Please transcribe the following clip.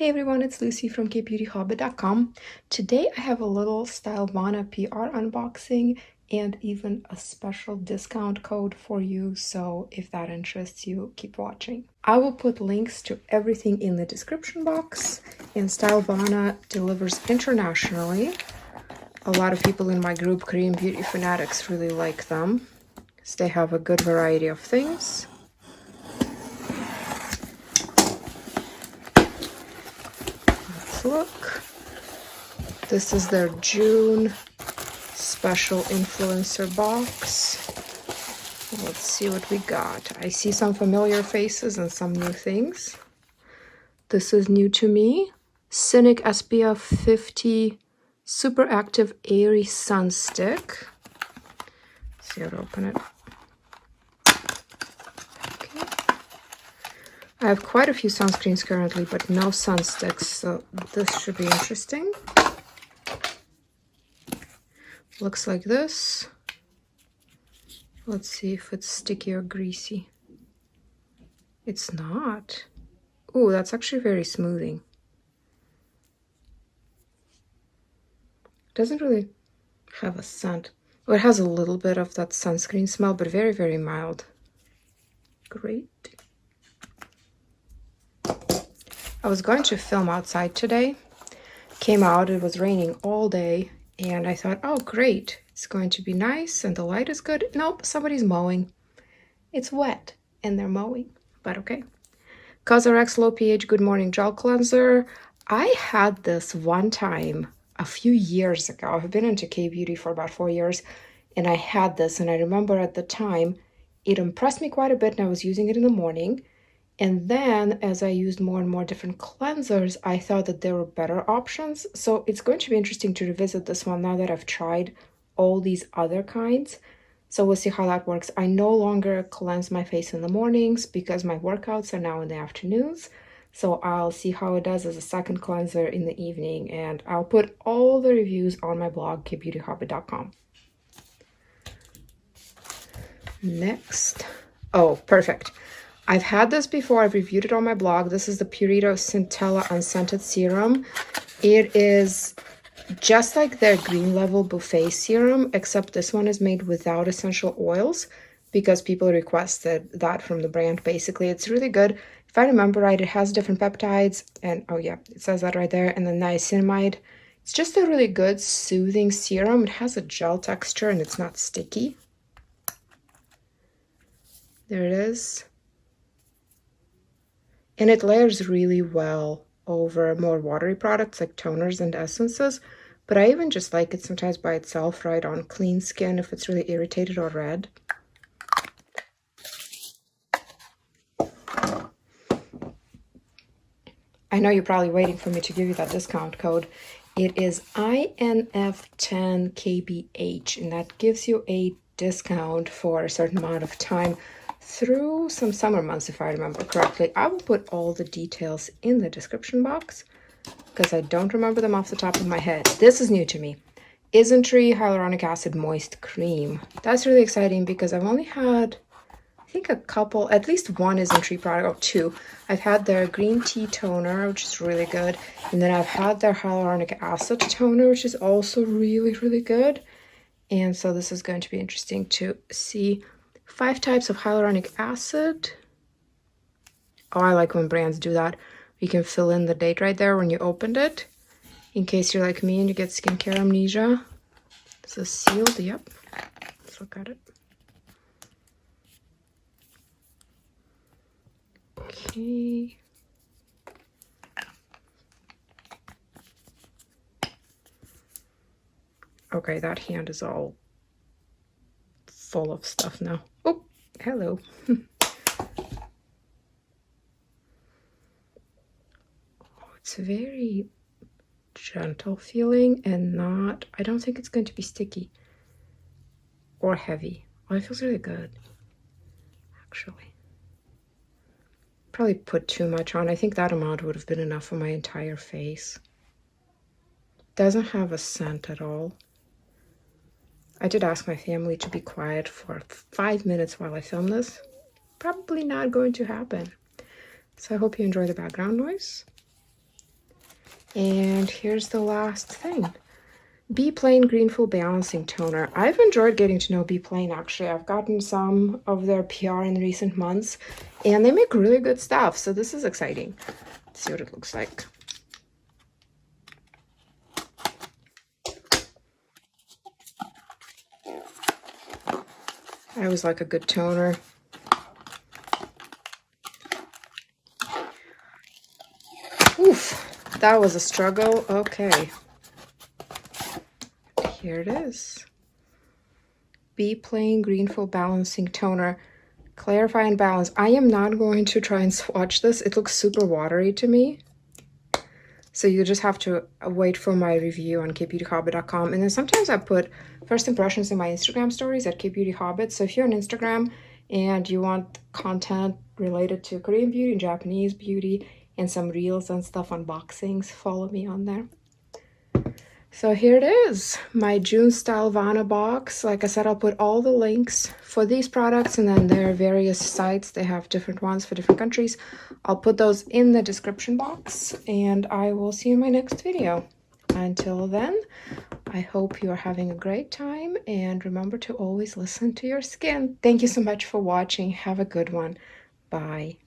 Hey everyone, it's Lucy from Kbeautyhobbit.com. Today I have a little Stylevana PR unboxing and even a special discount code for you, so if that interests you, keep watching. I will put links to everything in the description box, and Stylevana delivers internationally. A lot of people in my group, Korean beauty fanatics, really like them because they have a good variety of things. Look, this is their June special influencer box. Let's see what we got. I see some familiar faces and some new things. This is new to me. Cynic SPF 50 Super Active Airy Sun Stick. Let's see how to open it. Okay. I have quite a few sunscreens currently, but no sun sticks, so this should be interesting. Looks like this. Let's see if it's sticky or greasy. It's not. Oh, that's actually very smoothing. Doesn't really have a scent. Well, it has a little bit of that sunscreen smell, but very, very mild. Great. I was going to film outside today. Came out, it was raining all day, and I thought, oh great, it's going to be nice and the light is good. Nope, somebody's mowing. It's wet and they're mowing, but okay. CosRX Low pH Good Morning Gel Cleanser. I had this one time a few years ago. I've been into K-beauty for about 4 years, and I had this, and I remember at the time it impressed me quite a bit, and I was using it in the morning. And then as I used more and more different cleansers, I thought that there were better options. So it's going to be interesting to revisit this one now that I've tried all these other kinds. So we'll see how that works. I no longer cleanse my face in the mornings because my workouts are now in the afternoons. So I'll see how it does as a second cleanser in the evening. And I'll put all the reviews on my blog, Kbeautyhobbit.com. Next. Oh, perfect. I've had this before. I've reviewed it on my blog. This is the Purito Centella Unscented Serum. It is just like their Green Level Buffet Serum, except this one is made without essential oils because people requested that from the brand. Basically, it's really good. If I remember right, it has different peptides, and oh yeah, it says that right there, and then niacinamide. It's just a really good soothing serum. It has a gel texture and it's not sticky. There it is. And it layers really well over more watery products like toners and essences. But I even just like it sometimes by itself, right, on clean skin if it's really irritated or red. I know you're probably waiting for me to give you that discount code. It is INF10KBH, and that gives you a discount for a certain amount of time through some summer months, if I remember correctly. I will put all the details in the description box because I don't remember them off the top of my head. This is new to me. Isntree Hyaluronic Acid Moist Cream. That's really exciting because I've only had, I think, a couple, at least one Isntree product, or two. I've had their green tea toner, which is really good. And then I've had their hyaluronic acid toner, which is also really, really good. And so this is going to be interesting to see. 5 types of hyaluronic acid. Oh, I like when brands do that. You can fill in the date right there when you opened it, in case you're like me and you get skincare amnesia. This is sealed, yep. Let's look at it. Okay. Okay, that hand is all full of stuff now. Oh, hello. It's very gentle feeling and not, I don't think it's going to be sticky or heavy. Oh, it feels really good, actually. Probably put too much on. I think that amount would have been enough for my entire face. Doesn't have a scent at all. I did ask my family to be quiet for 5 minutes while I film this. Probably not going to happen. So I hope you enjoy the background noise. And here's the last thing. Be Plain Greenful Balancing Toner. I've enjoyed getting to know Be Plain, actually. I've gotten some of their PR in recent months, and they make really good stuff, so this is exciting. Let's see what it looks like. I always like a good toner. Oof, that was a struggle. Okay. Here it is. Be Plain Greenful Balancing Toner. Clarify and balance. I am not going to try and swatch this. It looks super watery to me. So you just have to wait for my review on Kbeautyhobbit.com. And then sometimes I put first impressions in my Instagram stories at Kbeautyhobbit. So if you're on Instagram and you want content related to Korean beauty and Japanese beauty and some reels and stuff, unboxings, follow me on there. So here it is, my June Stylevana box. Like I said, I'll put all the links for these products, and then there are various sites. They have different ones for different countries. I'll put those in the description box, and I will see you in my next video. Until then, I hope you are having a great time, and remember to always listen to your skin. Thank you so much for watching. Have a good one. Bye.